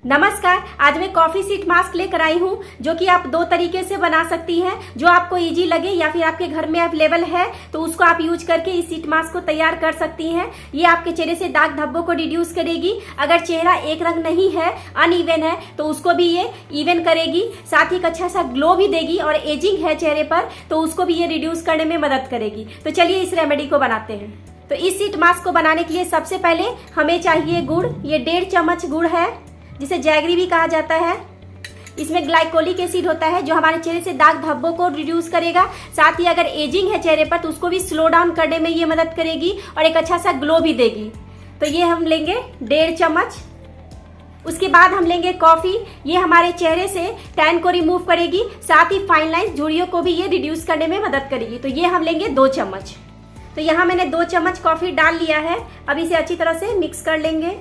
नमस्कार। आज मैं कॉफी सीट मास्क लेकर आई हूँ जो कि आप दो तरीके से बना सकती हैं। जो आपको इजी लगे या फिर आपके घर में अवेलेबल है तो उसको आप यूज करके इस सीट मास्क को तैयार कर सकती हैं। ये आपके चेहरे से दाग धब्बों को रिड्यूस करेगी। अगर चेहरा एक रंग नहीं है, अनइवन है, तो उसको भी ये इवन करेगी। साथ ही एक अच्छा सा ग्लो भी देगी और एजिंग है चेहरे पर तो उसको भी ये रिड्यूस करने में मदद करेगी। तो चलिए इस रेमेडी को बनाते हैं। तो इस सीट मास्क को बनाने के लिए सबसे पहले हमें चाहिए गुड़। ये 1.5 चम्मच गुड़ है जिसे जैगरी भी कहा जाता है। इसमें ग्लाइकोलिक एसिड होता है जो हमारे चेहरे से दाग धब्बों को रिड्यूस करेगा। साथ ही अगर एजिंग है चेहरे पर तो उसको भी स्लो डाउन करने में ये मदद करेगी और एक अच्छा सा ग्लो भी देगी। तो ये हम लेंगे 1.5 चम्मच। उसके बाद हम लेंगे कॉफी। ये हमारे चेहरे से टैन को रिमूव करेगी। साथ ही फाइन लाइंस, झुर्रियों को भी ये रिड्यूस करने में मदद करेगी। तो ये हम लेंगे 2 चम्मच। तो यहाँ मैंने 2 चम्मच कॉफी डाल लिया है। अब इसे अच्छी तरह से मिक्स कर लेंगे।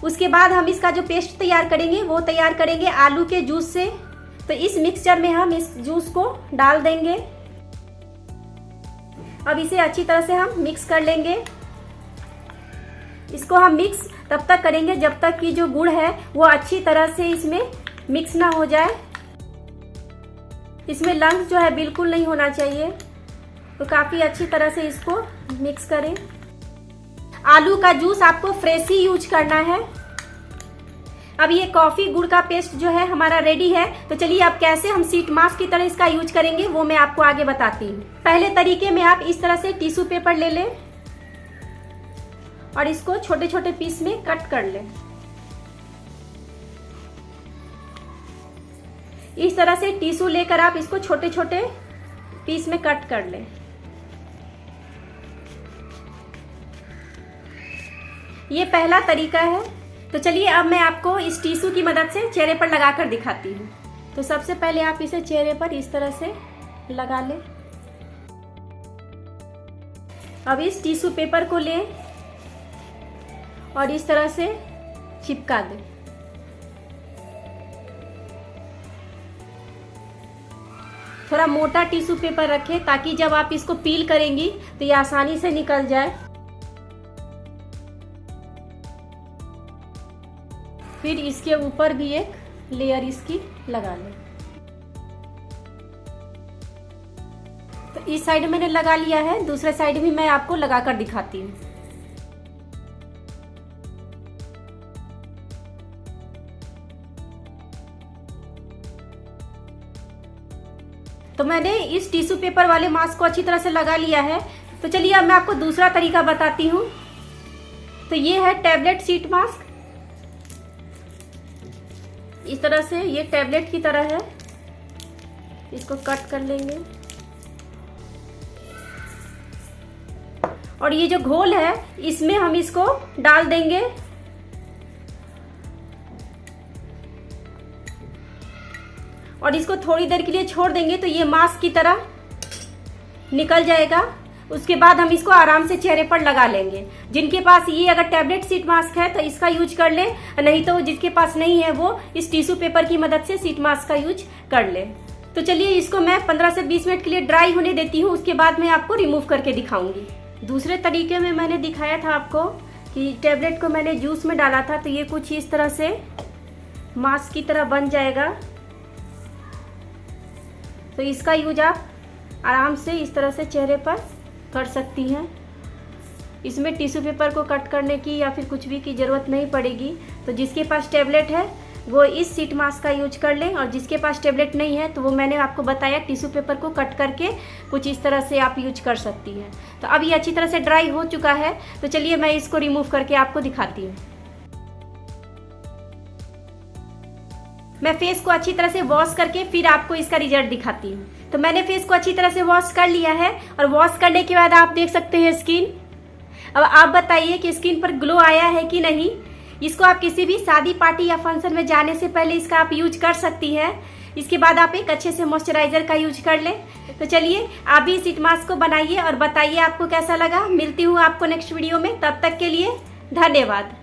उसके बाद हम इसका जो पेस्ट तैयार करेंगे वो तैयार करेंगे आलू के जूस से। तो इस मिक्सचर में हम इस जूस को डाल देंगे। अब इसे अच्छी तरह से हम मिक्स कर लेंगे। इसको हम मिक्स तब तक करेंगे जब तक कि जो गुड़ है वो अच्छी तरह से इसमें मिक्स ना हो जाए। इसमें लम्स जो है बिल्कुल नहीं होना चाहिए। तो काफी अच्छी तरह से इसको मिक्स करें। आलू का जूस आपको फ्रेश ही यूज करना है। अब ये कॉफी गुड़ का पेस्ट जो है हमारा रेडी है। तो चलिए अब कैसे हम सीट मास्क की तरह इसका यूज करेंगे वो मैं आपको आगे बताती हूँ। पहले तरीके में आप इस तरह से टिश्यू पेपर ले लें और इसको छोटे छोटे पीस में कट कर लें। इस तरह से टिश्यू लेकर आप इसको छोटे छोटे पीस में कट कर लें। ये पहला तरीका है। तो चलिए अब मैं आपको इस टिश्यू की मदद से चेहरे पर लगाकर दिखाती हूँ। तो सबसे पहले आप इसे चेहरे पर इस तरह से लगा लें। अब इस टिश्यू पेपर को लें और इस तरह से चिपका दें। थोड़ा मोटा टिश्यू पेपर रखें ताकि जब आप इसको पील करेंगी तो ये आसानी से निकल जाए। फिर इसके ऊपर भी एक लेयर इसकी लगा लें। तो इस साइड मैंने लगा लिया है, दूसरे साइड भी मैं आपको लगाकर दिखाती हूँ। तो मैंने इस टिश्यू पेपर वाले मास्क को अच्छी तरह से लगा लिया है। तो चलिए अब मैं आपको दूसरा तरीका बताती हूँ। तो ये है टैबलेट सीट मास्क। इस तरह से ये टैबलेट की तरह है। इसको कट कर लेंगे और ये जो घोल है इसमें हम इसको डाल देंगे। और इसको थोड़ी देर के लिए छोड़ देंगे तो ये मास्क की तरह निकल जाएगा। उसके बाद हम इसको आराम से चेहरे पर लगा लेंगे। जिनके पास ये अगर टैबलेट सीट मास्क है तो इसका यूज कर ले, नहीं तो जिसके पास नहीं है वो इस टिश्यू पेपर की मदद से सीट मास्क का यूज कर ले। तो चलिए इसको मैं 15 से 20 मिनट के लिए ड्राई होने देती हूँ। उसके बाद मैं आपको रिमूव करके दिखाऊंगी। दूसरे तरीके में मैंने दिखाया था आपको कि टैबलेट को मैंने जूस में डाला था। तो ये कुछ इस तरह से मास्क की तरह बन जाएगा। तो इसका यूज आप आराम से इस तरह से चेहरे पर कर सकती हैं। इसमें टिश्यू पेपर को कट करने की या फिर कुछ भी की ज़रूरत नहीं पड़ेगी। तो जिसके पास टैबलेट है वो इस सीट मास्क का यूज कर लें और जिसके पास टैबलेट नहीं है तो वो मैंने आपको बताया टिश्यू पेपर को कट करके कुछ इस तरह से आप यूज कर सकती हैं। तो अब ये अच्छी तरह से ड्राई हो चुका है। तो चलिए मैं इसको रिमूव करके आपको दिखाती हूँ। मैं फेस को अच्छी तरह से वॉश करके फिर आपको इसका रिजल्ट दिखाती हूँ। तो मैंने फेस को अच्छी तरह से वॉश कर लिया है और वॉश करने के बाद आप देख सकते हैं स्किन। अब आप बताइए कि स्किन पर ग्लो आया है कि नहीं। इसको आप किसी भी शादी पार्टी या फंक्शन में जाने से पहले इसका आप यूज कर सकती हैं। इसके बाद आप एक अच्छे से मॉइस्चराइजर का यूज कर लें। तो चलिए आप भी सीट मास्क को बनाइए और बताइए आपको कैसा लगा। मिलती हूँ आपको नेक्स्ट वीडियो में। तब तक के लिए धन्यवाद।